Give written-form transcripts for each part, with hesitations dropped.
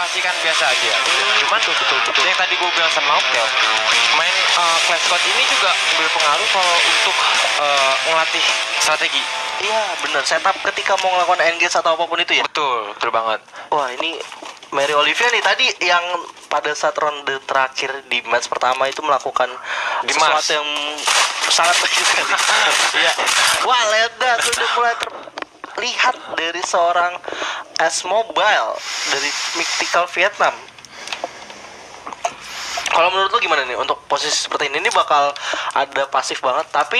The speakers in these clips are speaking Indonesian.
pasti kan biasa aja. Cuman betul. yang tadi gue bilang sama Oktel, main Clash Squad ini juga berpengaruh kalau untuk ngelatih strategi. Iya benar, setup ketika mau melakukan engage atau apapun itu ya. Betul banget. Wah ini Mary Olivia nih tadi yang pada saat ronde terakhir di match pertama itu melakukan Di sesuatu Mars. yang sangat baik sekali. Iya. Wah Leda sudah mulai terlihat dari seorang S-Mobile dari Mythical Vietnam. Kalau menurut lo gimana nih untuk posisi seperti ini bakal ada pasif banget, tapi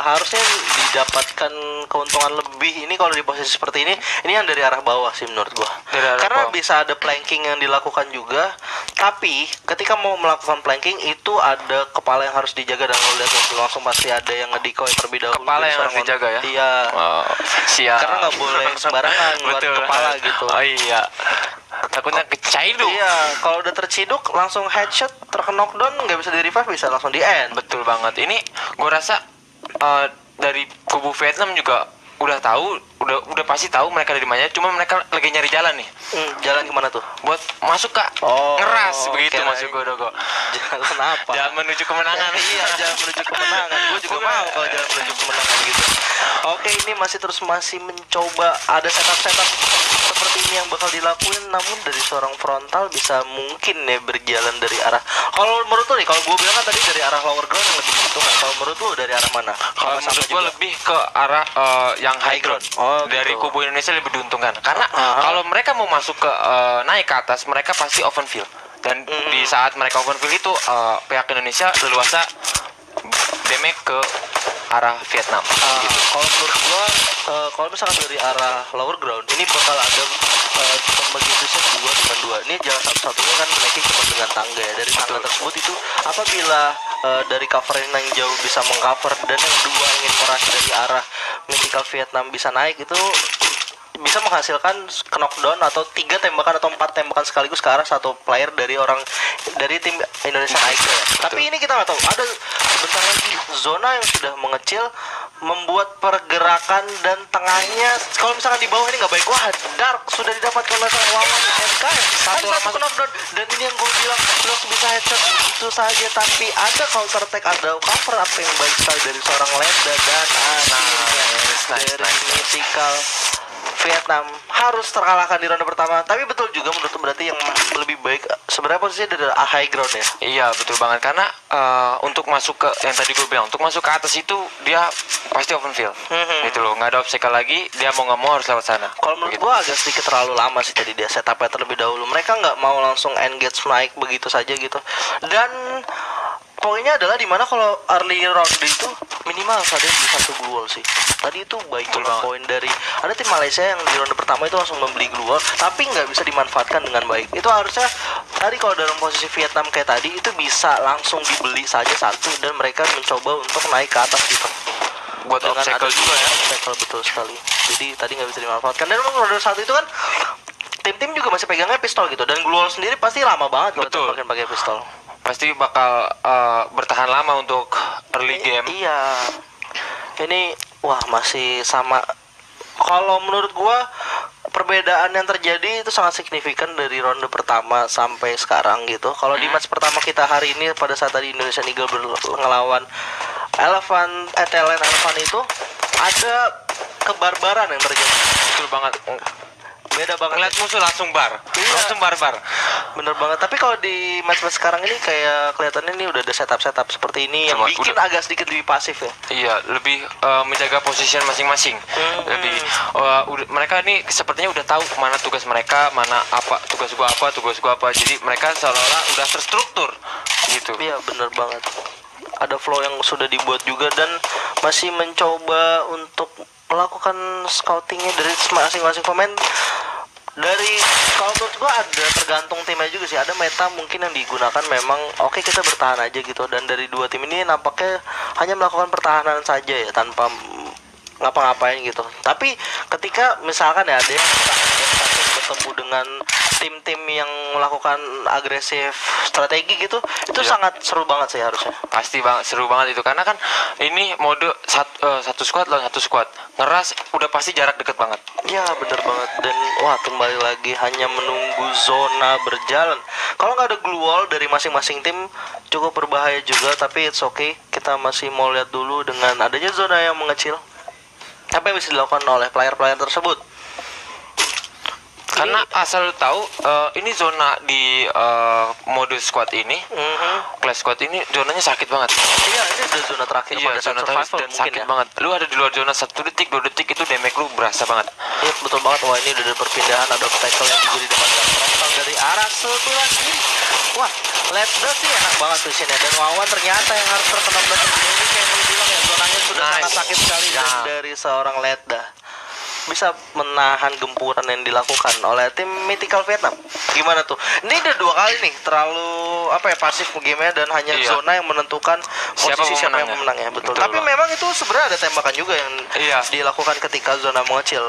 harusnya didapatkan keuntungan lebih ini kalau di posisi seperti ini yang dari arah bawah sih menurut gua. Karena bawah. bisa ada planking yang dilakukan juga, tapi ketika mau melakukan planking itu ada kepala yang harus dijaga dan lo lihat langsung pasti ada yang nge-decoy terlebih dahulu. Kepala dari yang harus seorang dijaga ya. Iya. Siap. Karena nggak boleh sembarangan ngeluarin kepala gitu. Oh iya. Takutnya keciduk. Iya, kalau udah terciduk langsung headshot, terkena knockdown, nggak bisa di revive, bisa langsung di end. Betul banget. Ini gue rasa dari kubu Vietnam juga udah tahu, udah pasti tahu mereka dari mana. Cuma mereka lagi nyari jalan nih. Jalan kemana tuh? Buat masuk kak. Ngeras begitu maksud gue Dogo. Jalan apa? Jalan menuju kemenangan. Iya, jalan menuju kemenangan. Gue juga mau kalau jalan menuju kemenangan gitu. Oke, ini masih mencoba ada setup seperti ini yang bakal dilakuin, namun dari seorang frontal bisa mungkin ya berjalan dari arah. Kalau menurut lo nih, kalau gue bilang kan tadi dari arah lower ground yang lebih diuntungkan. Kalau menurut lo dari arah mana? Kalau menurut gue lebih ke arah yang high ground. Dari gitu. kubu Indonesia lebih diuntungkan. Karena kalau mereka mau masuk ke naik ke atas, mereka pasti open field. Dan di saat mereka open field itu pihak Indonesia leluasa damage ke arah Vietnam. Kalau menurut gua kalau misalkan dari arah lower ground ini bakal ada pembagi position 2 ini jalan satu-satunya kan menaiki cuma dengan tangga ya. Dari tangga tersebut itu apabila dari cover yang jauh bisa mengcover dan yang dua ingin merush dari arah Mythical Vietnam bisa naik, itu bisa menghasilkan knockdown atau 3 tembakan atau 4 tembakan sekaligus ke arah satu player dari tim Indonesia naik ya. Tapi ini kita nggak tahu, ada sebentar lagi zona yang sudah mengecil membuat pergerakan dan tengahnya kalau misalkan di bawah ini nggak baik. Wah, Dark sudah didapatkan oleh seorang Wawan MKM satu knockdown, dan ini yang gue bilang langsung bisa headshot itu saja, tapi ada counter attack, ada cover apa yang baik sekali dari seorang Leda dan akhirnya dari Mythical Vietnam harus terkalahkan di ronde pertama. Tapi betul juga menurut berarti yang lebih baik sebenarnya posisinya dari high ground ya. Iya betul banget, karena untuk masuk ke yang tadi gue bilang, untuk masuk ke atas itu dia pasti open field. Gitu loh, nggak ada obstacle lagi, dia mau nggak mau harus lewat sana. Kalau menurut gue agak sedikit terlalu lama sih tadi dia setupnya terlebih dahulu. Mereka nggak mau langsung engage naik begitu saja gitu. Dan poinnya adalah dimana kalau early round itu minimal ada yang beli satu glue wall sih. Tadi itu baik banget poin dari ada tim Malaysia yang di ronde pertama itu langsung membeli glue wall, tapi nggak bisa dimanfaatkan dengan baik. Itu harusnya tadi kalau dalam posisi Vietnam kayak tadi itu bisa langsung dibeli saja satu dan mereka mencoba untuk naik ke atas gitu. Buat obstacle juga ya. Obstacle betul sekali. Jadi tadi nggak bisa dimanfaatkan. Dan memang ronde satu itu kan tim-tim juga masih pegangnya pistol gitu, dan glue wall sendiri pasti lama banget kalau pakai pistol. Pasti bakal bertahan lama untuk early game. Iya. Ini wah masih sama. Kalau menurut gua perbedaan yang terjadi itu sangat signifikan dari ronde pertama sampai sekarang gitu. Kalau di match pertama kita hari ini pada saat tadi Indonesian Eagle ngelawan Thailand Elephant itu ada kebarbaran yang terjadi. Betul banget. Beda banget. Ngeliat musuh langsung langsung barbar. Bener banget. Tapi kalau di match-match sekarang ini kayak kelihatannya ini udah ada setup seperti ini yang bikin agak sedikit lebih pasif ya. Iya, lebih menjaga posisi masing-masing. Lebih mereka ini sepertinya udah tahu mana tugas mereka, mana apa tugas gua apa. Jadi mereka seolah-olah udah terstruktur gitu. Iya, bener banget. Ada flow yang sudah dibuat juga dan masih mencoba untuk melakukan scoutingnya dari masing-masing pemain. Dari kalau menurut gua ada tergantung timnya juga sih. Ada meta mungkin yang digunakan memang oke, kita bertahan aja gitu, dan dari dua tim ini nampaknya hanya melakukan pertahanan saja ya tanpa ngapa-ngapain gitu. Tapi ketika misalkan ya ada yang bertemu dengan tim-tim yang melakukan agresif strategi gitu, itu Iya. sangat seru banget sih harusnya. Pasti banget, seru banget itu karena kan ini mode satu squad lawan satu squad ngeras udah pasti jarak deket banget. Ya bener banget. Dan wah, kembali lagi hanya menunggu zona berjalan. Kalau nggak ada glue wall dari masing-masing tim cukup berbahaya juga, tapi it's okay. Kita masih mau lihat dulu dengan adanya zona yang mengecil apa yang bisa dilakukan oleh player-player tersebut. Karena asal lu tahu ini zona di mode squad ini, class squad ini zonanya sakit banget. Iya, ini udah zona terakhir Iya, pada saat zona survival dan mungkin sakit ya. banget. Lu ada di luar zona 1 detik, 2 detik itu damage lu berasa banget. Iya, betul banget. Wah, ini udah ada perpindahan, ada tackle yang juga didapatkan frontal dari arah sebelah kiri. Wah, Letda sih enak banget tuh sini. Dan Wawan ternyata yang harus terkena blast. Ini kayak yang bilang ya, zonanya sudah Nice. sangat sakit sekali. Ya. Dan dari seorang Letda bisa menahan gempuran yang dilakukan oleh tim Mythical Vietnam. Gimana tuh? Ini udah 2 kali nih terlalu pasif gamenya, dan hanya Iya. zona yang menentukan posisi siapa yang pemenangnya. menang ya. Betul. Betul Tapi banget. memang itu sebenarnya ada tembakan juga yang Iya. dilakukan ketika zona mengecil.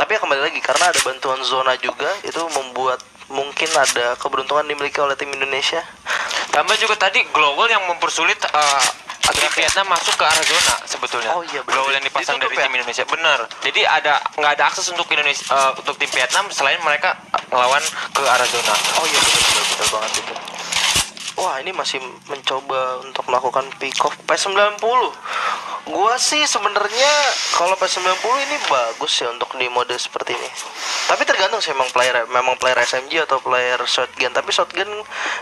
Tapi ya kembali lagi, karena ada bantuan zona juga, itu membuat mungkin ada keberuntungan dimiliki oleh tim Indonesia. Tambah juga tadi global yang mempersulit agar Vietnam masuk ke arah zona sebetulnya. Oh iya, benar. Global yang dipasang Ditutup dari ya? tim Indonesia. Benar. Jadi nggak ada akses untuk Indonesia untuk tim Vietnam selain mereka ngelawan ke arah zona. Oh iya, betul banget itu. Wah, ini masih mencoba untuk melakukan pick off P90. Gua sih sebenarnya kalau P90 ini bagus ya untuk di mode seperti ini. Tapi tergantung sih memang player SMG atau player shotgun. Tapi shotgun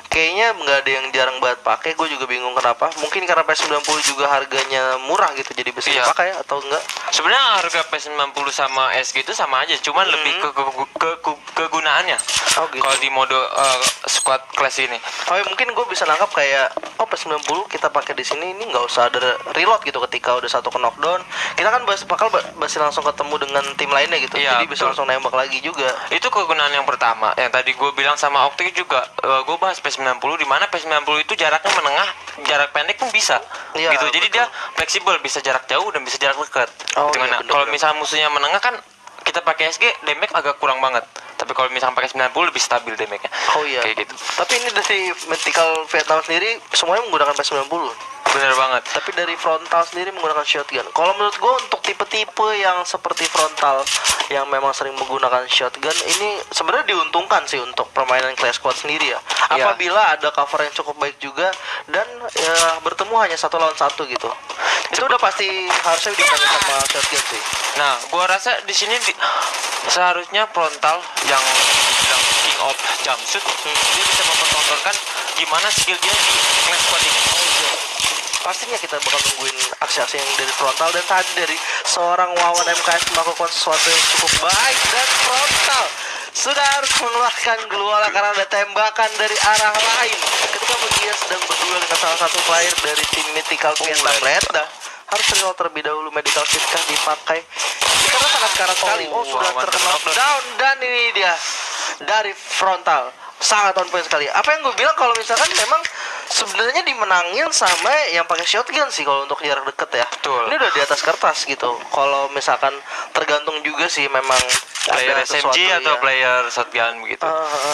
kayaknya nggak ada yang jarang banget pakai. Gue juga bingung kenapa. Mungkin karena P90 juga harganya murah gitu, jadi bisa Iya. dipakai atau enggak. Sebenarnya harga P90 sama SG itu sama aja, cuman lebih kegunaannya. Oh gitu. Kalau di mode squad class ini. Oh ya, mungkin gue bisa nangkap kayak P90 kita pakai di sini, ini nggak usah ada reload gitu ketika udah satu ke knockdown. Kita kan masih langsung ketemu dengan tim lainnya gitu. Iya, Jadi bisa betul. langsung nembak lagi juga. Itu kegunaan yang pertama. Yang tadi gue bilang sama Okti juga, gue bahas P90 di mana P90 itu jaraknya menengah, jarak pendek pun bisa. Iya, gitu. Jadi betul. dia fleksibel, bisa jarak jauh dan bisa jarak dekat. Oh, Dimana iya, bener, kalau bener. misalnya musuhnya menengah kan kita pakai SG damage agak kurang banget. Tapi kalau misalnya pakai 90 lebih stabil damage-nya. Oh iya. Kayak gitu. Tapi ini dari Mythical Vietnam sendiri semuanya menggunakan P90. Bener banget. Tapi dari frontal sendiri menggunakan shotgun. Kalau menurut gue untuk tipe-tipe yang seperti frontal yang memang sering menggunakan shotgun, ini sebenarnya diuntungkan sih untuk permainan class squad sendiri ya. Iya. Apabila ada cover yang cukup baik juga dan ya, bertemu hanya 1 lawan 1 gitu. Itu udah pasti harusnya dipakai sama shotgun sih. Nah, gua rasa di sini seharusnya frontal yang dibilang king of jumpsuit, dia bisa mempertontonkan gimana skill dia di class squad ini. Pastinya kita bakal nungguin aksi-aksi yang dari frontal, dan tadi dari seorang Wawan MKS melakukan sesuatu yang cukup baik, dan frontal sudah harus mengeluarkan Gluala karena ada tembakan dari arah lain ketika dia sedang berduel dengan salah satu player dari tim Mythical Vietnam. Letda harus reload terlebih dahulu, medical kit kah dipakai karena sangat karat sekali. Oh, sudah Wawan terkena terkena down, dan ini dia dari frontal sangat on point sekali. Apa yang gue bilang, kalau misalkan memang sebenarnya dimenangin sama yang pakai shotgun sih kalau untuk jarak deket ya. Betul. Ini udah di atas kertas gitu. Kalau misalkan tergantung juga sih memang Player ada SMG sesuatu atau ya. player shotgun begitu.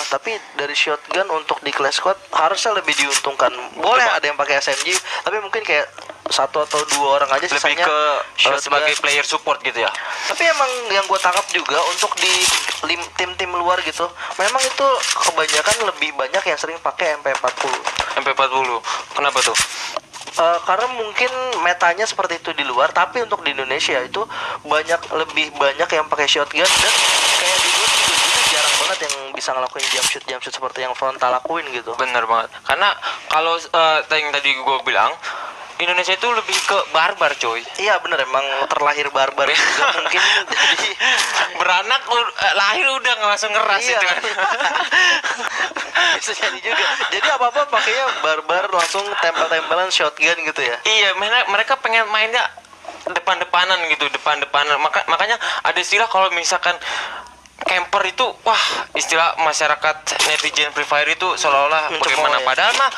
Tapi dari shotgun untuk di class squad harusnya lebih diuntungkan. Boleh Coba. ada yang pakai SMG, tapi mungkin kayak 1 atau 2 orang aja, Lebih sisanya ke shotgun. sebagai player support gitu ya. Tapi emang yang gue tangkap juga untuk di tim-tim luar gitu, memang itu kebanyakan lebih banyak yang sering pakai MP40. MP40. Kenapa tuh? Karena mungkin metanya seperti itu di luar, tapi untuk di Indonesia itu lebih banyak yang pakai shotgun, dan kayak di luar juga jarang banget yang bisa ngelakuin jump shoot seperti yang frontal lakuin gitu. Bener banget. Karena kalau yang tadi gue bilang, Indonesia itu lebih ke barbar coy. Iya bener, emang terlahir barbar juga mungkin. Jadi Beranak lahir udah langsung ngeras iya. itu kan. Bisa jadi juga. Jadi apa-apa pakainya barbar, langsung tempel-tempelan shotgun gitu ya. Iya, mereka pengen mainnya depan-depanan gitu, depan-depanan. Makanya ada istilah kalau misalkan camper itu wah istilah masyarakat netizen Free Fire itu seolah-olah bagaimana ya. padahal mah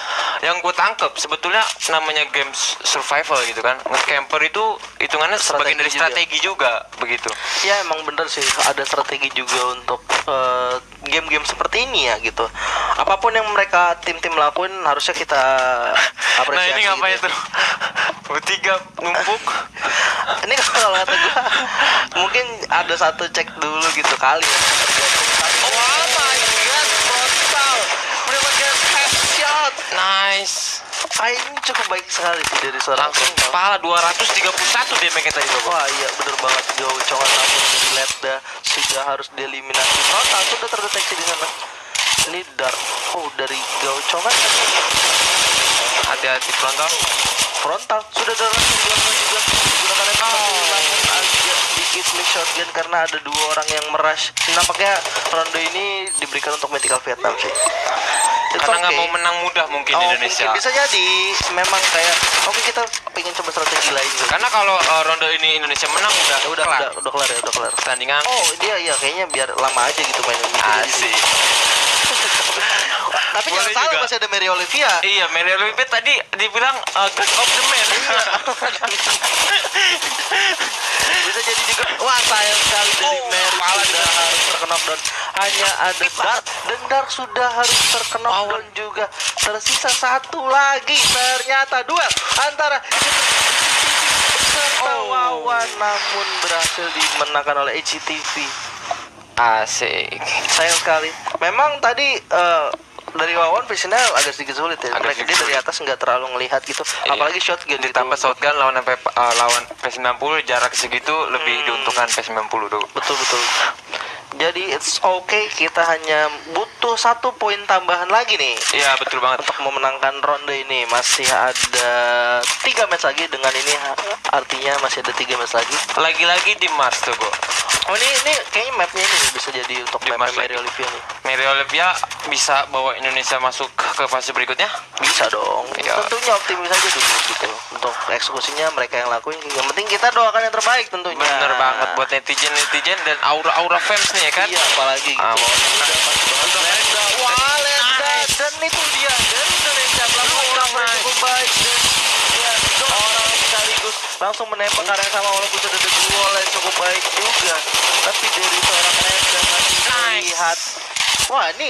yang gue tangkep sebetulnya namanya game survival gitu kan. Camper itu hitungannya sebagian dari strategi juga begitu. Ya emang bener sih, ada strategi juga untuk game-game seperti ini ya gitu. Apapun yang mereka tim-tim lakuin harusnya kita apresiasi. Nah ini ngapain gitu. tuh? Bertiga numpuk. Ini kalau kata gue mungkin ada satu cek dulu gitu kali ya. Oh my god, frontal mendapatkan headshot. Nice. Ini cukup baik sekali sih dari seorang Langsung Frontal. kepala 231 damage tadi tuh. Wah iya bener banget, Gao Chongan namun dari Letda sudah harus dieliminasi. Frontal sudah terdeteksi di sana. Ini Dark, dari Gao Chongan. Hati-hati frontal. Frontal sudah ada langsung dilakukan juga menggunakan namun agak sedikit miss shotgun karena ada dua orang yang merush. Nampaknya ronde ini diberikan untuk Mythical Vietnam sih. Karena nggak mau menang mudah mungkin Indonesia. Mungkin bisa jadi memang kayak oke kita pengen coba strategi lain gitu. Karena kalau ronde ini Indonesia menang udah kelar. Udah kelar ya, udah kelar. Pertandingan. Oh dia ya kayaknya biar lama aja gitu mainnya. Asik. Tapi Boleh jangan salah juga. masih ada Mary Olivia. Iya, Mary Olivia tadi dibilang God of the Man. Bisa jadi juga. Wah sayang sekali dari Mary kepala sudah harus terkena knockdown. Hanya ada Dark dan Dark sudah harus terkena knockdown juga. Tersisa satu lagi. Ternyata duel antara serta Wawan namun berhasil dimenangkan oleh HCTV. Asik. Sayang sekali. Memang tadi dari Wawan visionnya agak sedikit sulit ya. Agak Mereka dia sedikit dari atas nggak terlalu ngelihat gitu. Iya. Apalagi shotgun Ditambah gitu. shotgun lawan lawan P90 jarak segitu lebih diuntungkan P90 tuh. Betul. Jadi it's okay, kita hanya butuh 1 poin tambahan lagi nih Iya, betul banget. untuk memenangkan ronde ini. Masih ada 3 match lagi. Dengan ini artinya masih ada 3 match lagi. Lagi-lagi di Mars tuh, Go. Oh ini kayaknya mapnya ini nih bisa jadi untuk Di map Mars Mary lagi. Olivia nih. Mary Olivia bisa bawa Indonesia masuk ke fase berikutnya? Bisa dong. Iya. Tentunya optimis aja dulu gitu. Untuk eksekusinya mereka yang lakuin. Yang penting kita doakan yang terbaik tentunya. Bener banget buat netizen dan aura fans nih ya kan? Iya, apalagi gitu. Ah, mau- Wah, Letda. Dan itu dia dari Indonesia melakukan cover yang cukup baik. Dan ya, orang sekaligus langsung menembak area yang sama walaupun sudah ada duel yang cukup baik juga. Tapi dari seorang Letda masih melihat. Wah, ini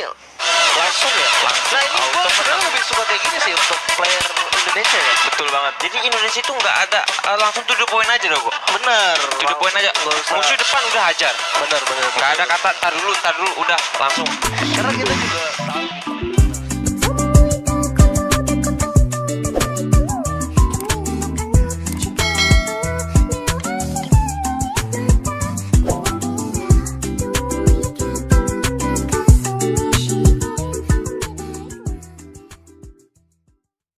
langsung ya. Nah, ini gue Auto sebenarnya menang. lebih suka kayak gini sih untuk player Indonesia ya. Betul banget. Jadi Indonesia itu nggak ada langsung to the point aja loh, Go. Bener. To the point aja. Nggak usah. Musuh depan udah hajar. Bener. Nggak ada kata tar dulu, udah langsung. Karena kita juga